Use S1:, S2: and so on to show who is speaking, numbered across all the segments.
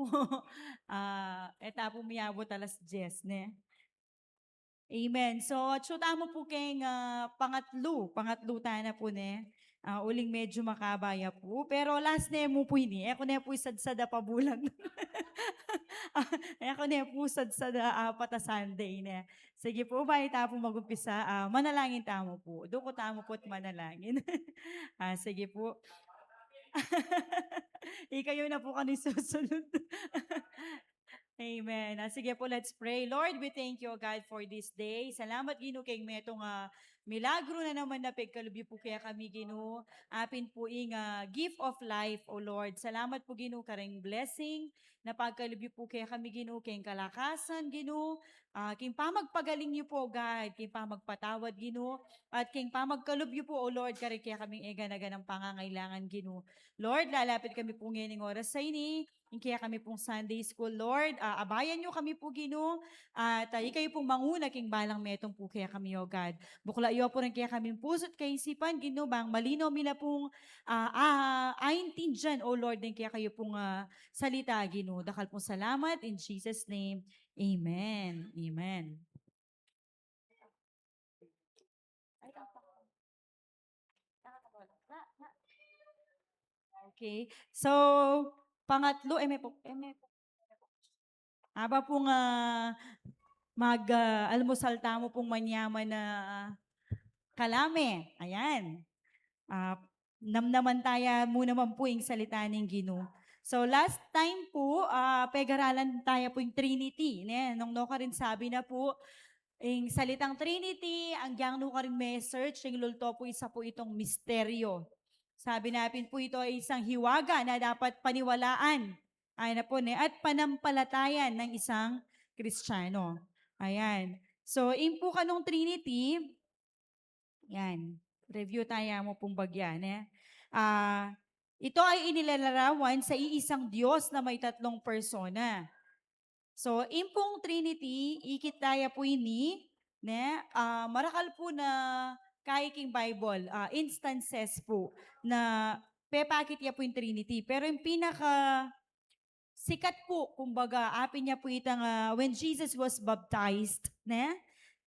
S1: po. Eta po miyabot alas 10, ne? Amen. So, tsuta mo po keng pangatlo tana po ne. Uling medyo makabaya po. Pero last ne mo po ini. Ako ne po isadsada pa bulang. Ako ne po sadsada pata Sunday ne. Sige po, bahay ta po magumpisa. Manalangin tamo po. Doon ko tamo po at manalangin. Sige po. Ikayo na po kani susunod. Amen. Sige po, let's pray. Lord, we thank you, God, for this day. Salamat, Gino, kay metong milagro na naman na pagkalubyo po kaya kami, Gino. Apin po ing gift of life, O Lord. Salamat po, Gino, kareng blessing na pagkalubyo po kaya kami, Gino, kay kalakasan, Gino. King pamagpagaling niyo po, God. King pamagpatawad, Gino. At king pamagkalubyo po, O Lord, kaya kami eganaga ng pangangailangan, Gino. Lord, lalapit kami po ngayon ng oras sa ini. Kaya kami pong Sunday School, Lord. Abayan nyo kami po, Gino. At kayo pong manguna king balang metong po kaya kami, O God. Bukla iyo po rin kaya kami puso't kaisipan, Gino, bang malino mila pong aintindi dyan, O Lord, din kaya kayo pong salita, Gino. Dakal pong salamat in Jesus' name. Amen. Amen. Okay. So, pangatlo, aba pong mag-almusal tamo pong manyaman na kalame. Ayan. Namnaman taya mo naman po yung salita ng Gino. So last time po, pag-aralan tayo po yung Trinity. Nung no ka rin sabi na po, yung salitang Trinity, ang gyang no ka rin may search, yung lulto po isa po itong misteryo. Sabi natin po ito ay isang hiwaga na dapat paniwalaan. Ay na po, at panampalatayan ng isang Kristiyano. Ayan. So, in po kanong Trinity, yan, review tayo mo pong bagyan. Ito ay inilalarawan sa iisang Diyos na may tatlong persona. So, impong Trinity, ikit tayo po ini, marakal po na kaiking Bible, instances po na pepakit niya po yung Trinity. Pero yung pinaka sikat po, kumbaga, apin niya po itang when Jesus was baptized,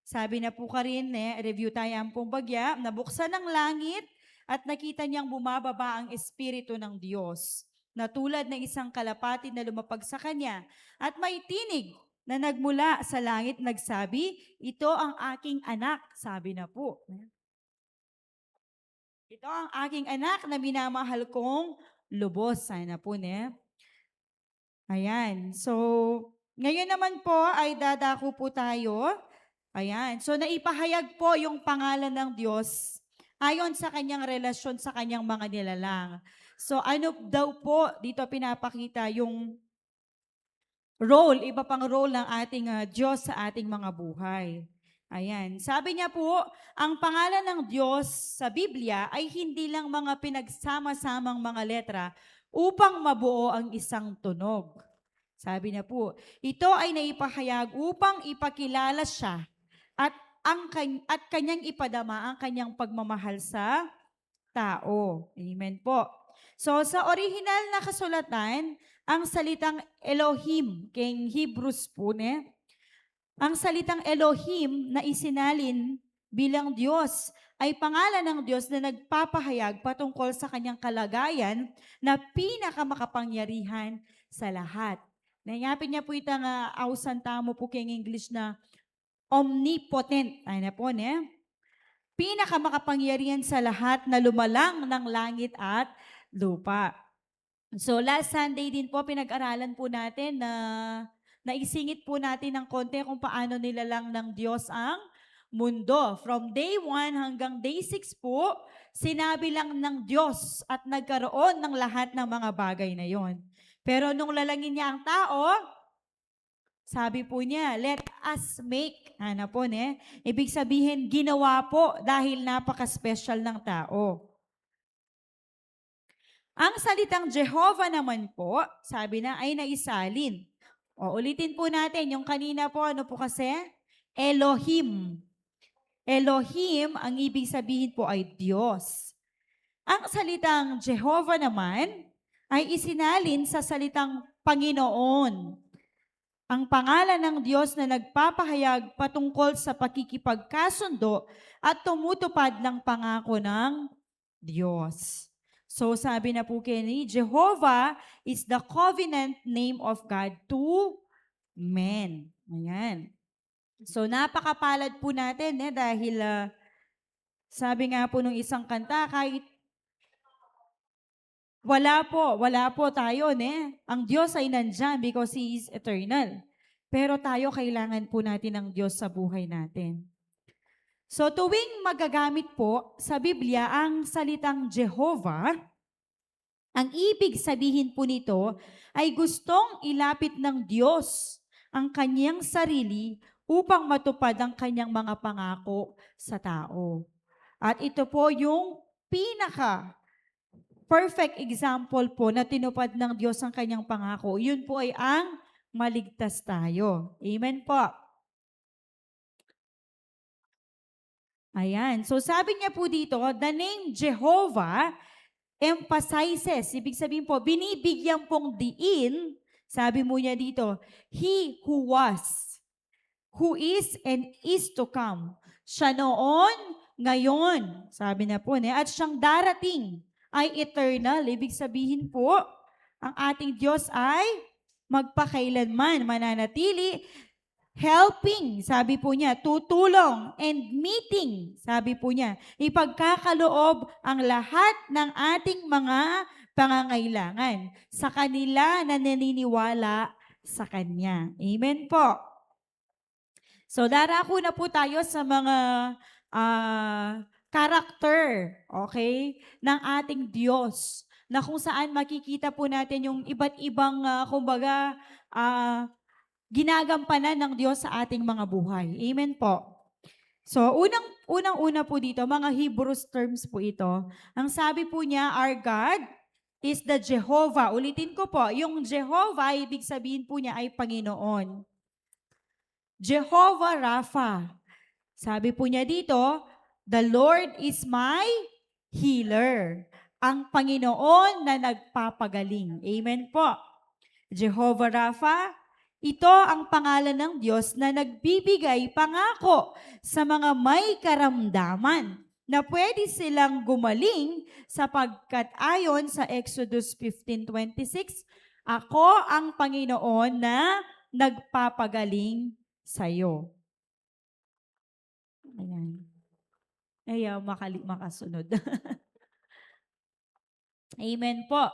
S1: sabi na po ka rin, review tayo ang pong bagya, nabuksan ng langit at nakita niyang bumababa ang Espiritu ng Diyos na tulad ng isang kalapati na lumapag sa kanya at may tinig na nagmula sa langit nagsabi, ito ang aking anak, sabi na po. Ito ang aking anak na minamahal kong lubos, sana po, Ayan. So, ngayon naman po ay dadako po tayo. Ayan. So, naipahayag po yung pangalan ng Diyos ayon sa kanyang relasyon sa kanyang mga nilalang. So, ano daw po dito pinapakita yung role, iba pang role ng ating Diyos sa ating mga buhay. Ayan. Sabi niya po, ang pangalan ng Diyos sa Biblia ay hindi lang mga pinagsama-samang mga letra upang mabuo ang isang tunog. Sabi niya po, ito ay naipahayag upang ipakilala siya at kanyang ipadama ang kanyang pagmamahal sa tao. Amen po. So sa original na kasulatan, ang salitang Elohim, keng Hebrews po, ang salitang Elohim na isinalin bilang Diyos ay pangalan ng Diyos na nagpapahayag patungkol sa kanyang kalagayan na pinakamakapangyarihan sa lahat. Nangapin niya po itang ausan tamo po keng English na omnipotent. Ay na po, pinakamakapangyarihan sa lahat na lumalang ng langit at lupa. So last Sunday din po, pinag-aralan po natin na naisingit po natin ng konti kung paano nilalang ng Diyos ang mundo. From day 1 hanggang day 6 po, sinabi lang ng Diyos at nagkaroon ng lahat ng mga bagay na yon. Pero nung lalangin niya ang tao, sabi po niya, let us make. Ano po, ibig sabihin, ginawa po dahil napaka-special ng tao. Ang salitang Jehovah naman po, sabi na, ay naisalin. Ulitin po natin, yung kanina po, ano po kasi? Elohim. Elohim, ang ibig sabihin po ay Diyos. Ang salitang Jehovah naman, ay isinalin sa salitang Panginoon. Ang pangalan ng Diyos na nagpapahayag patungkol sa pakikipagkasundo at tumutupad ng pangako ng Diyos. So sabi na po Kenny, Jehovah is the covenant name of God to men. Ayan. So napakapalad po natin dahil sabi nga po nung isang kanta, kahit wala po tayo, Ang Diyos ay nandyan because He is eternal. Pero tayo kailangan po natin ng Diyos sa buhay natin. So tuwing magagamit po sa Biblia ang salitang Jehovah, ang ibig sabihin po nito ay gustong ilapit ng Diyos ang kanyang sarili upang matupad ang kanyang mga pangako sa tao. At ito po yung perfect example po na tinupad ng Diyos ang kanyang pangako. Yun po ay ang maligtas tayo. Amen po. Ayan. So sabi niya po dito, the name Jehovah emphasizes, ibig sabihin po, binibigyan pong diin, sabi mo niya dito, He who was, who is and is to come. Siya noon, ngayon, sabi na po niya, at siyang darating ay eternal. Ibig sabihin po, ang ating Diyos ay magpakailanman mananatili, helping, sabi po niya, tutulong, and meeting, sabi po niya, ipagkakaloob ang lahat ng ating mga pangangailangan sa kanila na naniniwala sa Kanya. Amen po. So, darako na po tayo sa mga character, okay, ng ating Diyos, na kung saan makikita po natin yung iba't ibang, ginagampanan ng Diyos sa ating mga buhay. Amen po. So, unang-una po dito, mga Hebrews terms po ito. Ang sabi po niya, our God is the Jehovah. Ulitin ko po, yung Jehovah, ibig sabihin po niya ay Panginoon. Jehovah Rapha. Sabi po niya dito, the Lord is my healer. Ang Panginoon na nagpapagaling. Amen po. Jehovah Rapha, ito ang pangalan ng Diyos na nagbibigay pangako sa mga may karamdaman na pwede silang gumaling sapagkat ayon sa Exodus 15:26, ako ang Panginoon na nagpapagaling sa iyo. Ayan. Ayaw makasunod. Amen po.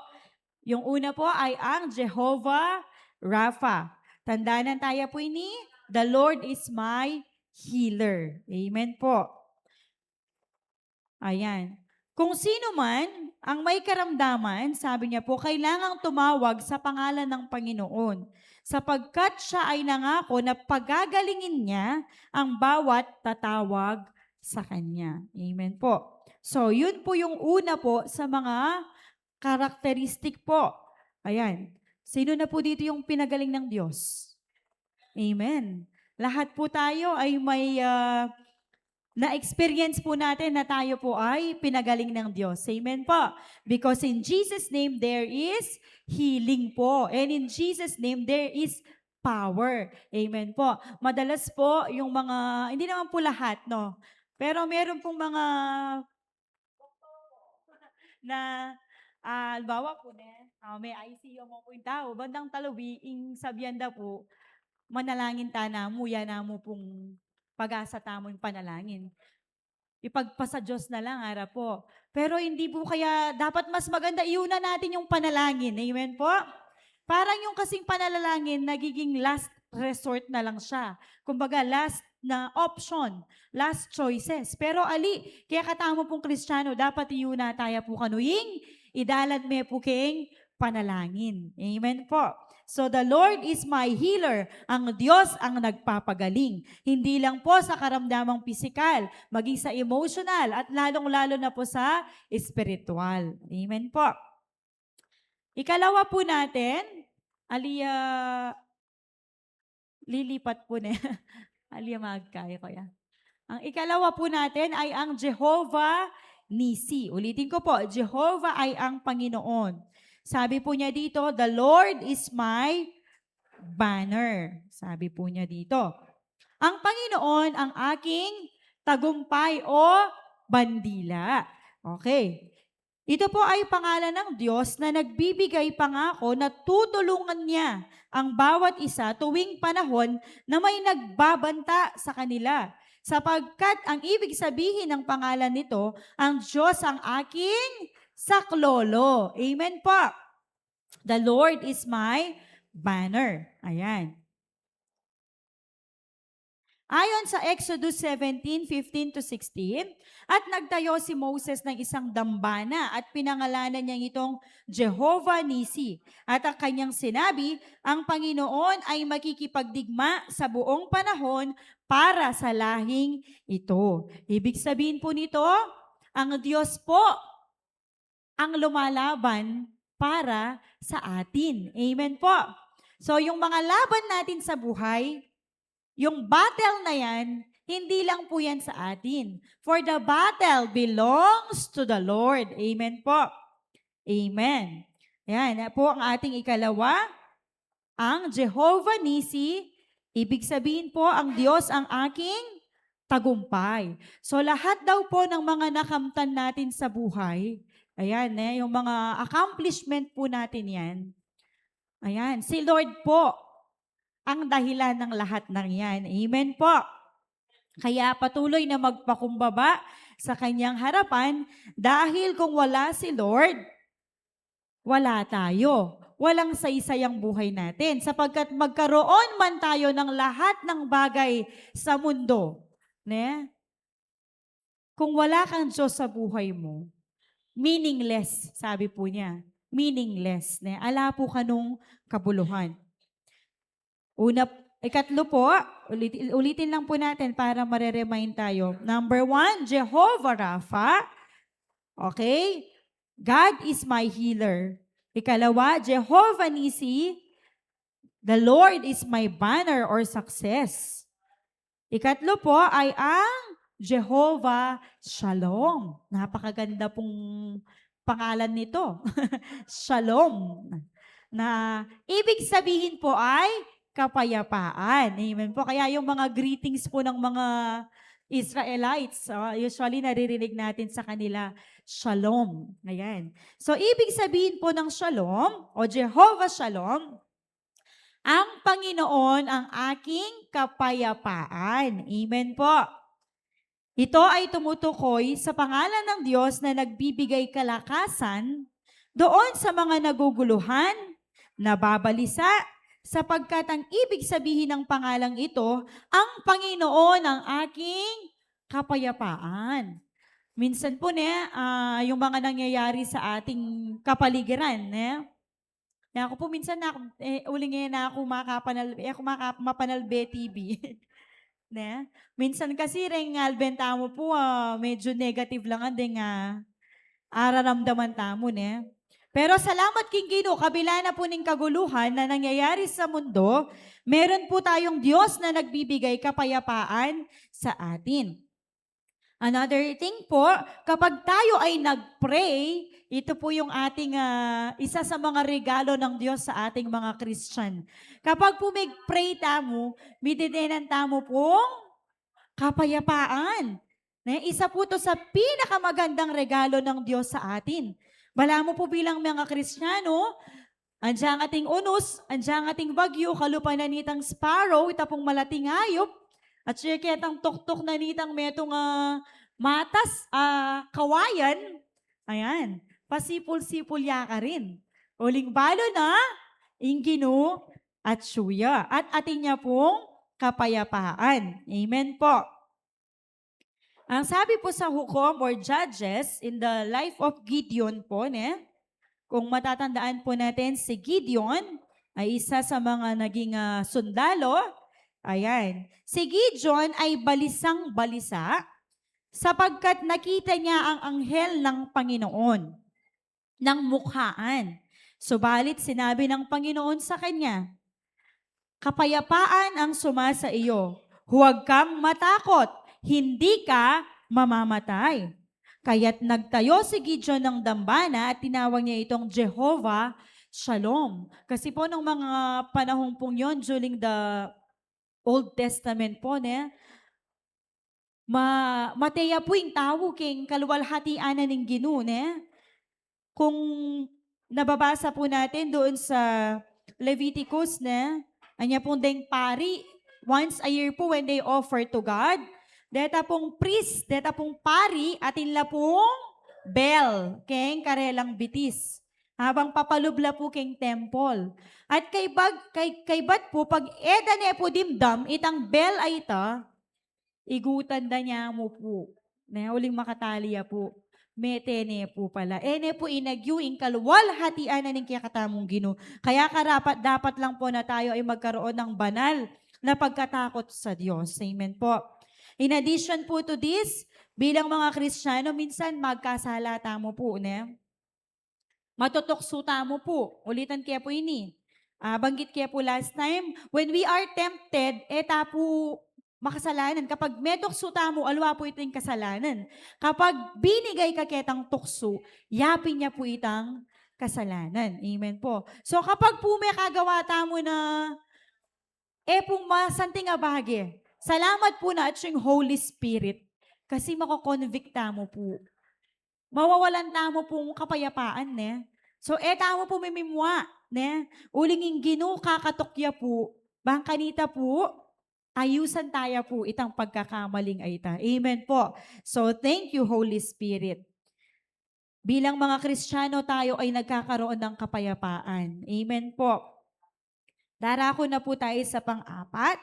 S1: Yung una po ay ang Jehovah Rapha. Tandaan tayo po ini, the Lord is my healer. Amen po. Ayan. Kung sino man ang may karamdaman, sabi niya po, kailangang tumawag sa pangalan ng Panginoon sapagkat siya ay nangako na pagagalingin niya ang bawat tatawag sa Kanya. Amen po. So, yun po yung una po sa mga karakteristik po. Ayan. Sino na po dito yung pinagaling ng Diyos? Amen. Lahat po tayo ay may na-experience po natin na tayo po ay pinagaling ng Diyos. Amen po. Because in Jesus' name, there is healing po. And in Jesus' name, there is power. Amen po. Madalas po, yung mga, hindi naman po lahat, no? Pero meron pong mga na, albawa po may ICU mo po yung tao, bandang talawiing sabyanda po, manalangin ta na mo, yan na mo pong pag-asa tamo yung panalangin. Ipagpasa Diyos na lang, ara po. Pero hindi po kaya, dapat mas maganda, iuna natin yung panalangin. Amen po? Parang yung kasing panalangin, nagiging last resort na lang siya. Kumbaga, last na option, last choices. Pero kaya katamo pong Kristiyano, dapat iuna tayo po kanuing, idalad me po king panalangin. Amen po. So the Lord is my healer. Ang Diyos ang nagpapagaling. Hindi lang po sa karamdamang pisikal, maging sa emotional at lalong-lalo na po sa espiritual. Amen po. Ikalawa po natin, lilipat po na. Magkaya ko yan. Ang ikalawa po natin ay ang Jehovah Nisi. Ulitin ko po, Jehovah ay ang Panginoon. Sabi po niya dito, the Lord is my banner. Sabi po niya dito. Ang Panginoon ang aking tagumpay o bandila. Okay. Ito po ay pangalan ng Diyos na nagbibigay pangako na tutulungan niya ang bawat isa tuwing panahon na may nagbabanta sa kanila. Sapagkat ang ibig sabihin ng pangalan nito, ang Diyos ang aking saklolo. Amen po. The Lord is my banner. Ayan. Ayon sa Exodus 17:15-16, at nagtayo si Moses ng isang dambana at pinangalanan niya itong Jehovah Nisi. At ang kanyang sinabi, ang Panginoon ay makikipagdigma sa buong panahon para sa lahing ito. Ibig sabihin po nito, ang Diyos po ang lumalaban para sa atin. Amen po. So yung mga laban natin sa buhay, yung battle na yan, hindi lang po yan sa atin. For the battle belongs to the Lord. Amen po. Amen. Yan po ang ating ikalawa. Ang Jehovah Nisi, ibig sabihin po, ang Diyos ang aking tagumpay. So lahat daw po ng mga nakamtan natin sa buhay, ayan, yung mga accomplishment po natin yan, ayan, si Lord po ang dahilan ng lahat ng yan. Amen po. Kaya patuloy na magpakumbaba sa kanyang harapan dahil kung wala si Lord, wala tayo. Walang saysay ang buhay natin sapagkat magkaroon man tayo ng lahat ng bagay sa mundo. Ne? Kung wala kang Diyos sa buhay mo, meaningless, sabi po niya. Meaningless. Ne? Ala po ka nung kabuluhan. Ikatlo po, ulitin lang po natin para mareremind tayo. Number 1, Jehovah Rapha. Okay? God is my healer. Ikalawa, Jehovah Nisi. The Lord is my banner or success. Ikatlo po ay ang Jehovah Shalom. Napakaganda pong pangalan nito. Shalom. Na ibig sabihin po ay kapayapaan. Amen po. Kaya yung mga greetings po ng mga Israelites, usually naririnig natin sa kanila, Shalom. Ayan. So, ibig sabihin po ng Shalom o Jehovah Shalom, ang Panginoon ang aking kapayapaan. Amen po. Ito ay tumutukoy sa pangalan ng Diyos na nagbibigay kalakasan doon sa mga naguguluhan, nababalisa, sapagkat ang ibig sabihin ng pangalang ito, ang Panginoon ang aking kapayapaan. Minsan po yung mga nangyayari sa ating kapaligiran, na ako po minsan uling na ako mapanalbe TV. Minsan kasi rin albenta mo po medyo negative lang ang araramdaman tamo Pero salamat king Ginoo, kabila na po ning kaguluhan na nangyayari sa mundo, meron po tayong Diyos na nagbibigay kapayapaan sa atin. Another thing po, kapag tayo ay nag-pray, ito po yung ating isa sa mga regalo ng Diyos sa ating mga Christian. Kapag po mag-pray tamo, mididinan tamo pong kapayapaan. Isa po to sa pinakamagandang regalo ng Diyos sa atin. Bala mo po bilang mga Kristiyano, andiyan ating unos, andiyan ating bagyo, kalupa na nitang sparrow, itapong malating hayop, at siya ketang tuktok na nitang metong matas, kawayan, ayan, pasipul-sipul yaka rin. Uling balo na, ingino, at suya. At ating niya pong kapayapaan. Amen po. Ang sabi po sa hukom or judges in the life of Gideon po, kung matatandaan po natin, si Gideon ay isa sa mga naging sundalo. Ayan. Si Gideon ay balisang-balisa sapagkat nakita niya ang anghel ng Panginoon ng mukhaan. Subalit sinabi ng Panginoon sa kanya, kapayapaan ang sumasa iyo. Huwag kang matakot. Hindi ka mamamatay. Kaya't nagtayo si Gideon ng dambana at tinawag niya itong Jehovah Shalom. Kasi po nung mga panahong pong yon during the Old Testament po, ne, mateya po yung tao king kaluwalhatian na ng Ginoo, ne? Kung nababasa po natin doon sa Leviticus, ne, anya pong deng pari, once a year po when they offer to God, deta pong priest, deta pong pari, atin la pong bell, keng karelang bitis. Habang papalubla po keng temple. At kay bat po, pag eda ne po dimdam, itang bell ay ita, igutan da niya mo po. Na uling makataliya po. Metene po pala. Ene po inagyuing kalwal hatian na ng kiyakatamong Ginoo. Kaya dapat lang po na tayo ay magkaroon ng banal na pagkatakot sa Diyos. Amen po. In addition po to this, bilang mga Kristiyano, minsan magkasalata mo po, ne? Matutokso mo po. Ulitan kaya po ini. Banggit kaya po last time, when we are tempted, eta po makasalanan. Kapag may tukso mo, alwa po ito yung kasalanan. Kapag binigay ka ketang tukso, yapin niya po itang kasalanan. Amen po. So kapag po may kagawa mo na pong masanting abage, salamat po na at yung Holy Spirit kasi makoconvict mo po. Mawawalan mo pong kapayapaan, ne? So, tamo po may mimwa, ne? Uling yung Ginoo kakatokya po, bang kanita po, ayusan tayo po itang pagkakamaling ay ita. Amen po. So, thank you, Holy Spirit. Bilang mga Kristiyano, tayo ay nagkakaroon ng kapayapaan. Amen po. Darako na po tayo sa pang-apat.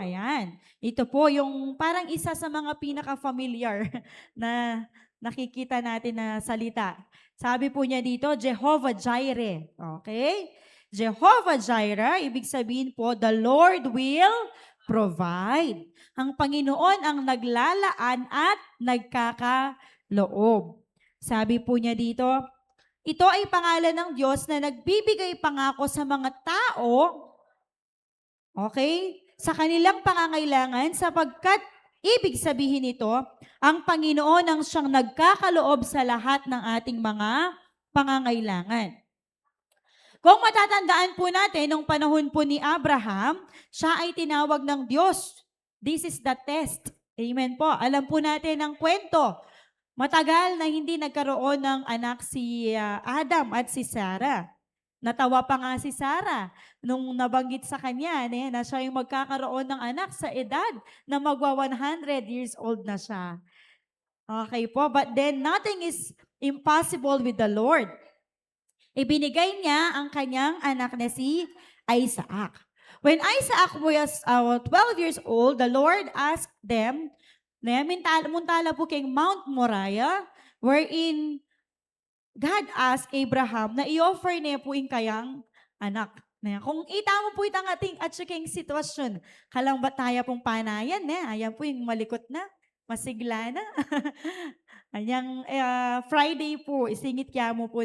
S1: Ayan. Ito po yung parang isa sa mga pinaka-familiar na nakikita natin na salita. Sabi po niya dito, Jehovah Jireh. Okay? Jehovah Jireh, ibig sabihin po, the Lord will provide. Ang Panginoon ang naglalaan at nagkakaloob. Sabi po niya dito, ito ay pangalan ng Diyos na nagbibigay pangako sa mga tao, okay, sa kanilang pangangailangan sapagkat ibig sabihin nito, ang Panginoon ang siyang nagkakaloob sa lahat ng ating mga pangangailangan. Kung matatandaan po natin, nung panahon po ni Abraham, siya ay tinawag ng Diyos. This is the test. Amen po. Alam po natin ang kwento. Matagal na hindi nagkaroon ng anak si Adam at si Sarah. Natawa pa nga si Sarah nung nabanggit sa kanya na siya yung magkakaroon ng anak sa edad na magwa 100 years old na siya. Okay po, but then nothing is impossible with the Lord. Ibinigay niya ang kanyang anak na si Isaac. When Isaac was 12 years old, the Lord asked them, muntala po kay Mount Moriah, wherein God asked Abraham na i-offer niya po yung kayang anak. Kung itama po itang ating at siking sitwasyon, kalang bataya pong panayan, ayan po yung malikot na, masigla na. Anyang Friday po, isingit kya mo po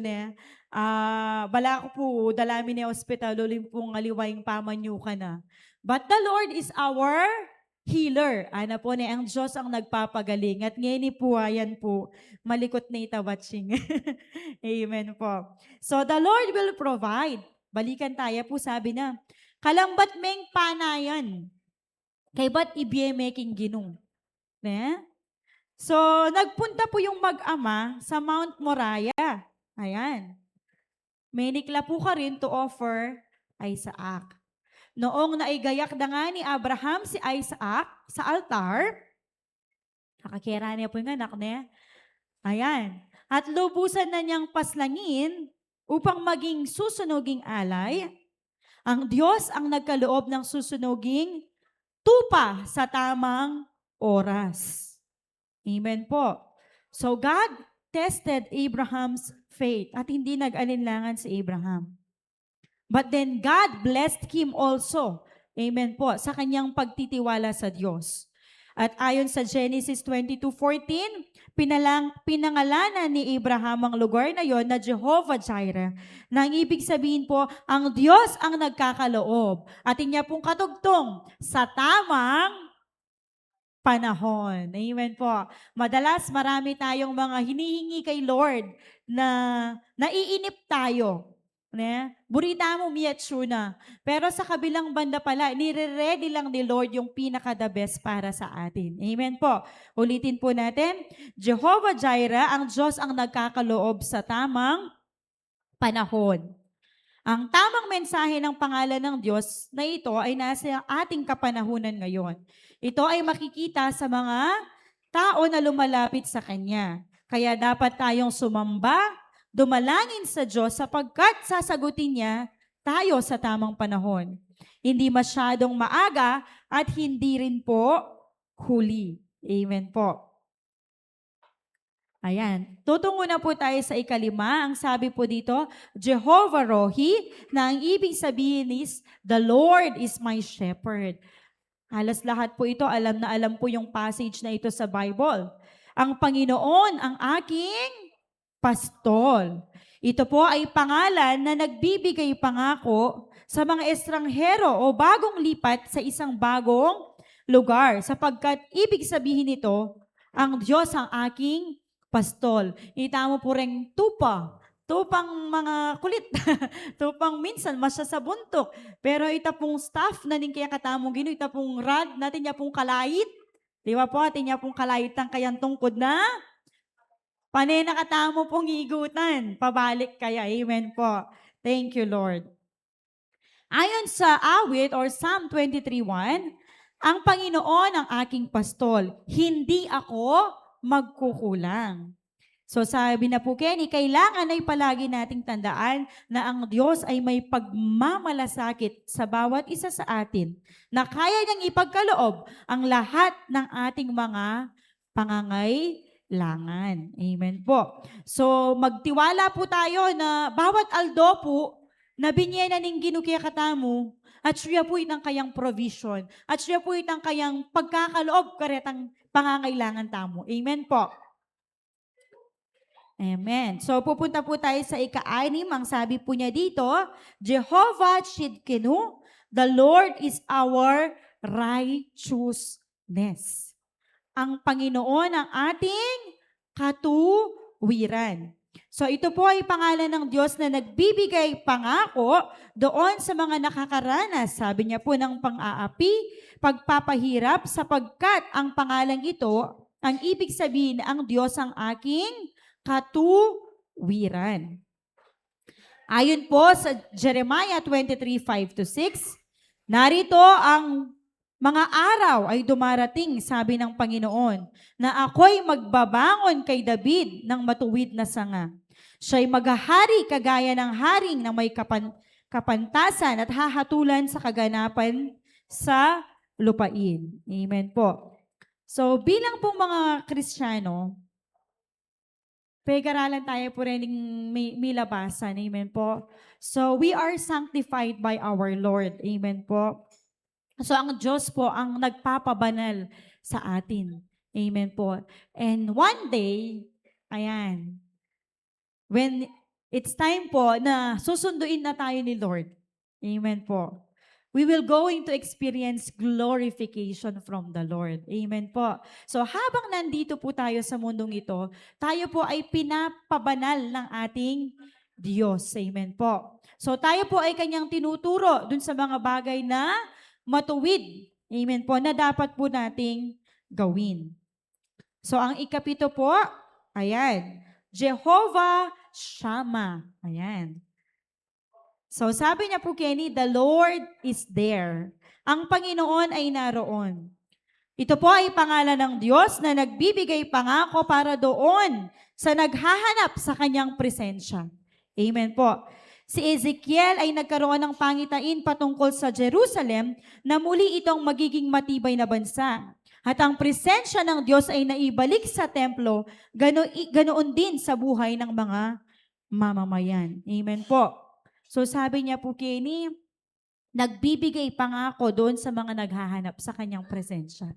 S1: bala ko po, dalami ni hospital, ulim pong aliwayang pamanyo ka na. But the Lord is our healer. Ana po ni ang Diyos ang nagpapagaling. At ngayon po, ayan po, malikot na itawatching. Amen po. So the Lord will provide. Balikan tayo po, sabi na, kalambat meng panayan, kay ba't ibiyemeking ginong. So, nagpunta po yung mag-ama sa Mount Moriah. Ayan. May nikla po ka rin to offer Isaac. Noong naigayak na nga ni Abraham si Isaac sa altar, nakakira niya po yung anak niya. Ayan. At lubusan na niyang paslangin upang maging susunuging alay. Ang Diyos ang nagkaloob ng susunuging tupa sa tamang oras. Amen po. So God tested Abraham's faith at hindi nag-alinlangan si Abraham. But then God blessed him also. Amen po. Sa kanyang pagtitiwala sa Diyos. At ayon sa Genesis 22:14, pinangalanan ni Abraham ang lugar na yon na Jehovah Jireh. Nang ibig sabihin po, ang Diyos ang nagkakaloob. At niya pong katugtong sa tamang panahon. Amen po. Madalas marami tayong mga hinihingi kay Lord na naiinip tayo. Ne? Burita mo miyetsuna. Pero sa kabilang banda pala, nire-ready lang ni Lord yung pinaka-the best para sa atin. Amen po. Ulitin po natin. Jehovah Jireh, ang Diyos ang nagkakaloob sa tamang panahon. Ang tamang mensahe ng pangalan ng Diyos na ito ay nasa ating kapanahunan ngayon. Ito ay makikita sa mga tao na lumalapit sa Kanya. Kaya dapat tayong sumamba, dumalangin sa Diyos sapagkat sasagutin niya tayo sa tamang panahon. Hindi masyadong maaga at hindi rin po huli. Amen po. Ayan. Tutungo na po tayo sa ikalima. Ang sabi po dito, Jehovah Rohi, na ang ibig sabihin is, the Lord is my shepherd. Halos lahat po ito, alam na alam po yung passage na ito sa Bible. Ang Panginoon, ang aking pastol. Ito po ay pangalan na nagbibigay pangako sa mga estranghero o bagong lipat sa isang bagong lugar. Sapagkat ibig sabihin nito, ang Diyos ang aking pastol. Ita mo po rin tupa. Tupang mga kulit. Tupang minsan, masya sa buntok. Pero ita pong staff na din kaya katamong gino, ita pong rod natin niya pong kalait. Di ba po, atin niya pong kalait ang kayang tungkod na panay nakatamo pong higutan. Pabalik kaya. Amen po. Thank you, Lord. Ayon sa awit or Psalm 23:1, ang Panginoon ang aking pastol, hindi ako magkukulang. So sabi na po Kenny, kailangan ay palagi nating tandaan na ang Diyos ay may pagmamalasakit sa bawat isa sa atin na kaya niyang ipagkaloob ang lahat ng ating mga pangangailangan. Amen po. So magtiwala po tayo na bawat aldo po na binyan na ning ginukiya katamu, at siya po itang kayang provision, at siya po itang kayang pagkakaloob karetang pangangailangan tamo. Amen po. Amen. So pupunta po tayo sa ika-anim. Ang sabi po niya dito, Jehovah Tsidkenu, the Lord is our righteousness. Ang Panginoon ang ating katuwiran. So ito po ay pangalan ng Diyos na nagbibigay pangako doon sa mga nakakaranas, sabi niya po, ng pang-aapi, pagpapahirap, sapagkat ang pangalang ito, ang ibig sabihin, ang Diyos ang aking katuwiran. Ayon po sa Jeremiah 23:5-6, narito ang mga araw ay dumarating, sabi ng Panginoon, na ako'y magbabangon kay David ng matuwid na sanga. Siya'y maghahari kagaya ng haring na may kapantasan at hahatulan sa kaganapan sa lupain. Amen po. So bilang pong mga Kristiyano, pag-aralan tayo po rin may labasan. Amen po. So we are sanctified by our Lord. Amen po. So ang Diyos po ang nagpapabanal sa atin. Amen po. And one day, ayan, when it's time po na susunduin na tayo ni Lord, amen po, we will going to experience glorification from the Lord. Amen po. So habang nandito po tayo sa mundong ito, tayo po ay pinapabanal ng ating Diyos. Amen po. So tayo po ay kanyang tinuturo dun sa mga bagay na matuwid. Amen po, na dapat po nating gawin. So ang ikapito po, ayan, Jehovah Shammah. Ayan. So sabi niya po Kenny, the Lord is there. Ang Panginoon ay naroon. Ito po ay pangalan ng Diyos na nagbibigay pangako para doon sa naghahanap sa kanyang presensya. Amen po. Si Ezekiel ay nagkaroon ng pangitain patungkol sa Jerusalem na muli itong magiging matibay na bansa. At ang presensya ng Diyos ay naibalik sa templo, ganoon din sa buhay ng mga mamamayan. Amen po. So sabi niya po Kenny, nagbibigay pangako doon sa mga naghahanap sa kanyang presensya.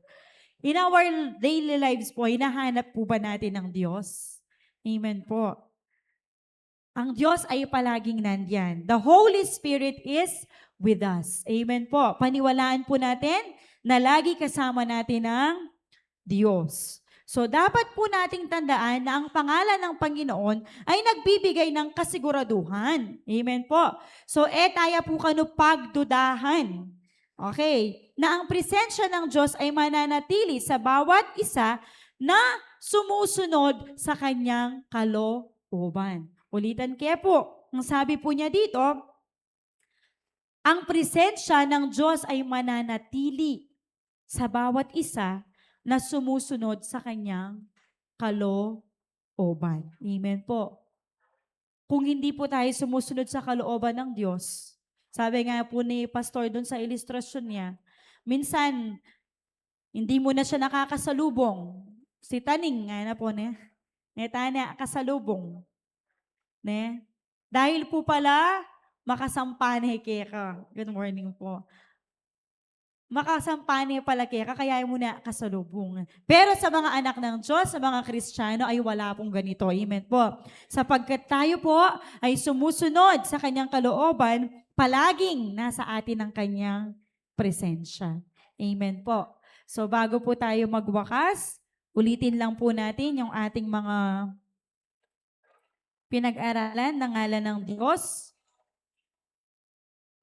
S1: In our daily lives po, hinahanap po ba natin ng Diyos? Amen po. Ang Diyos ay palaging nandyan. The Holy Spirit is with us. Amen po. Paniwalaan po natin na lagi kasama natin ang Diyos. So dapat po nating tandaan na ang pangalan ng Panginoon ay nagbibigay ng kasiguraduhan. Amen po. So tayo po kanu pagdudahan. Okay. Na ang presensya ng Diyos ay mananatili sa bawat isa na sumusunod sa kanyang kalooban. Ulitan kaya po, ang sabi po niya dito, ang presensya ng Diyos ay mananatili sa bawat isa na sumusunod sa kanyang kalooban. Amen po. Kung hindi po tayo sumusunod sa kalooban ng Diyos, sabi nga po ni Pastor doon sa ilustrasyon niya, minsan, hindi mo na siya nakakasalubong. Si Taning, nga na po ne, tanya kasalubong. Ne? Dahil po pala, makasampane ka. Good morning po. Makasampane pala kaya mo na kasalubong. Pero sa mga anak ng Diyos, sa mga Kristiyano, ay wala pong ganito. Amen po. Sapagkat tayo po ay sumusunod sa kanyang kalooban, palaging nasa atin ang kanyang presensya. Amen po. So bago po tayo magwakas, ulitin lang po natin yung ating mga pinag-aralan ng ngalan ng Diyos.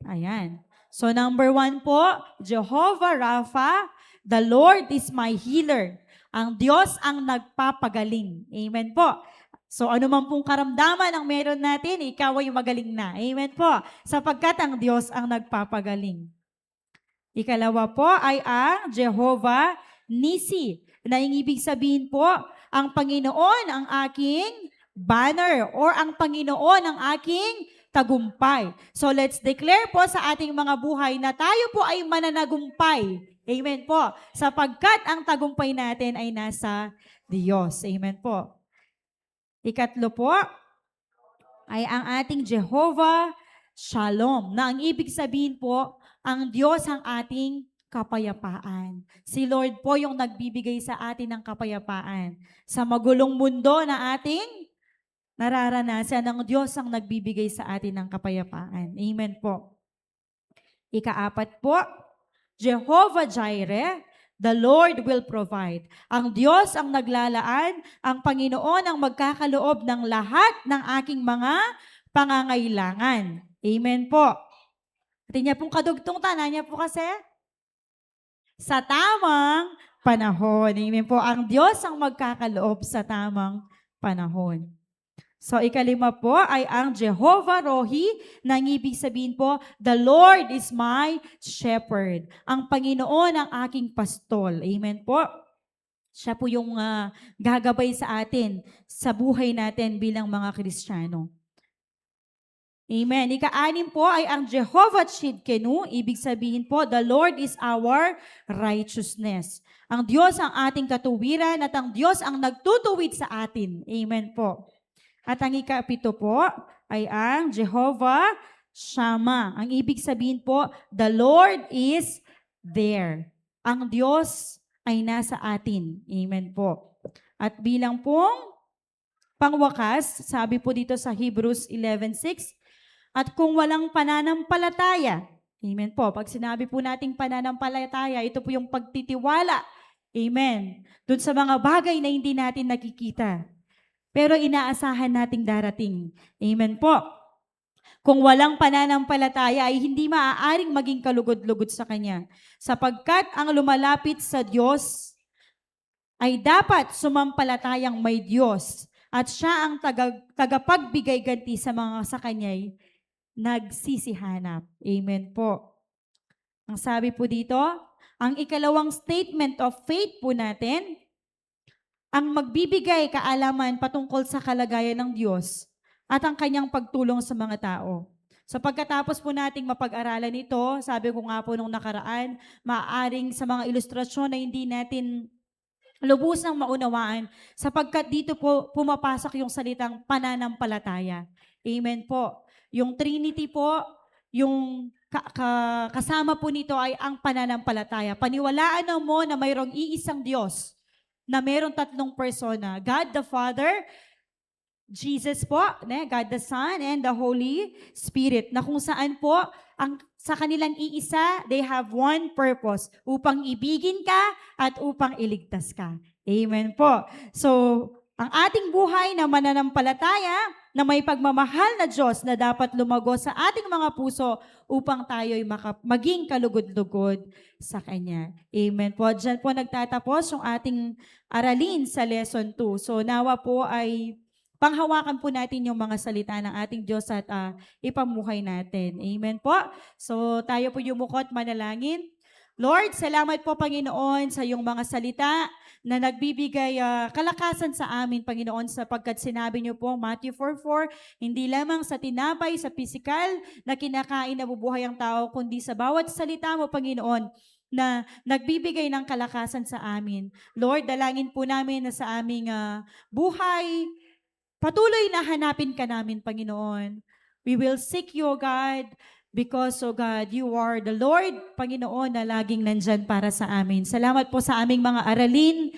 S1: Ayan. So number 1 po, Jehovah Rapha, the Lord is my healer. Ang Diyos ang nagpapagaling. Amen po. So ano man pong karamdaman ang meron natin, ikaw ay magaling na. Amen po. Sapagkat ang Diyos ang nagpapagaling. Ikalawa po ay ang Jehovah Nisi. Na ibig sabihin po, ang Panginoon ang aking banner or ang Panginoon ang aking tagumpay. So let's declare po sa ating mga buhay na tayo po ay mananagumpay. Amen po. Sapagkat ang tagumpay natin ay nasa Diyos. Amen po. Ikatlo po ay ang ating Jehovah Shalom. Na ang ibig sabihin po, ang Diyos ang ating kapayapaan. Si Lord po yung nagbibigay sa atin ng kapayapaan. Sa magulong mundo na ating nararanasan, ng Diyos ang nagbibigay sa atin ng kapayapaan. Amen po. Ika-4 po, Jehovah Jireh, the Lord will provide. Ang Diyos ang naglalaan, ang Panginoon ang magkakaloob ng lahat ng aking mga pangangailangan. Amen po. At niya pong kadugtong tanan niya po kasi, sa tamang panahon. Amen po. Ang Diyos ang magkakaloob sa tamang panahon. So, ikalima po ay ang Jehovah Rohi, na ang ibig sabihin po, the Lord is my shepherd. Ang Panginoon ang aking pastol. Amen po. Siya po yung gagabay sa atin sa buhay natin bilang mga Kristiyano. Amen. Ika-6 po ay ang Jehovah Tsidkenu. Ibig sabihin po, the Lord is our righteousness. Ang Diyos ang ating katuwiran at ang Diyos ang nagtutuwid sa atin. Amen po. At ang ika-7 po ay ang Jehovah Shammah. Ang ibig sabihin po, the Lord is there. Ang Diyos ay nasa atin. Amen po. At bilang pong pangwakas, sabi po dito sa Hebrews 11:6, at kung walang pananampalataya, amen po, pag sinabi po nating pananampalataya, ito po yung pagtitiwala, amen, dun sa mga bagay na hindi natin nakikita, pero inaasahan nating darating. Amen po. Kung walang pananampalataya ay hindi maaaring maging kalugod-lugod sa Kanya. Sapagkat ang lumalapit sa Diyos ay dapat sumampalatayang may Diyos at Siya ang tagapagbigay ganti sa mga sa Kanya'y nagsisihanap. Amen po. Ang sabi po dito, ang ikalawang statement of faith po natin, ang magbibigay kaalaman patungkol sa kalagayan ng Diyos at ang kanyang pagtulong sa mga tao. So pagkatapos po nating mapag-aralan ito, sabi ko nga po nung nakaraan, maaaring sa mga ilustrasyon na hindi natin lubusang maunawaan, sapagkat dito po pumapasok yung salitang pananampalataya. Amen po. Yung Trinity po, yung kasama po nito ay ang pananampalataya. Paniwalaan mo na mayroong iisang Diyos, na mayroong 3 persona, God the Father, Jesus po, God the Son, and the Holy Spirit, na kung saan po sa kanilang iisa, they have one purpose, upang ibigin ka at upang iligtas ka. Amen po. So, ang ating buhay na mananampalataya na may pagmamahal na Diyos na dapat lumago sa ating mga puso upang tayo'y maging kalugod-lugod sa Kanya. Amen po. Diyan po nagtatapos yung ating aralin sa lesson 2. So nawa po ay panghawakan po natin yung mga salita ng ating Diyos at ipamuhay natin. Amen po. So tayo po yumukot, manalangin. Lord, salamat po Panginoon sa iyong mga salita na nagbibigay kalakasan sa amin, Panginoon, sapagkat sinabi niyo po, Matthew 4:4, hindi lamang sa tinapay, sa pisikal na kinakain na bubuhay ang tao, kundi sa bawat salita mo, Panginoon, na nagbibigay ng kalakasan sa amin. Lord, dalangin po namin na sa aming buhay, patuloy na hanapin ka namin, Panginoon. We will seek you, God, because, oh God, you are the Lord, Panginoon, na laging nandyan para sa amin. Salamat po sa aming mga aralin.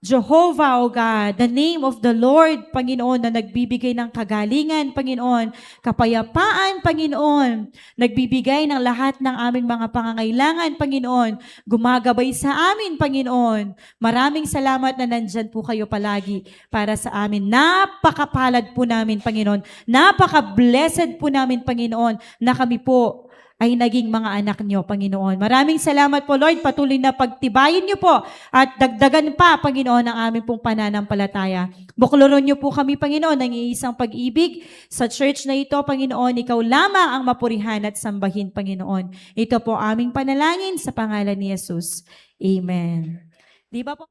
S1: Jehovah, O God, the name of the Lord, Panginoon, na nagbibigay ng kagalingan, Panginoon, kapayapaan, Panginoon, nagbibigay ng lahat ng aming mga pangangailangan, Panginoon, gumagabay sa amin, Panginoon. Maraming salamat na nandyan po kayo palagi para sa amin. Napakapalad po namin, Panginoon. Napaka-blessed po namin, Panginoon, na kami po ay naging mga anak niyo, Panginoon. Maraming salamat po, Lord. Patuloy na pagtibayin niyo po at dagdagan pa, Panginoon, ang aming pong pananampalataya. Bukloron niyo po kami, Panginoon, ng iisang pag-ibig sa church na ito, Panginoon. Ikaw lamang ang mapurihan at sambahin, Panginoon. Ito po aming panalangin sa pangalan ni Jesus. Amen. Di ba po?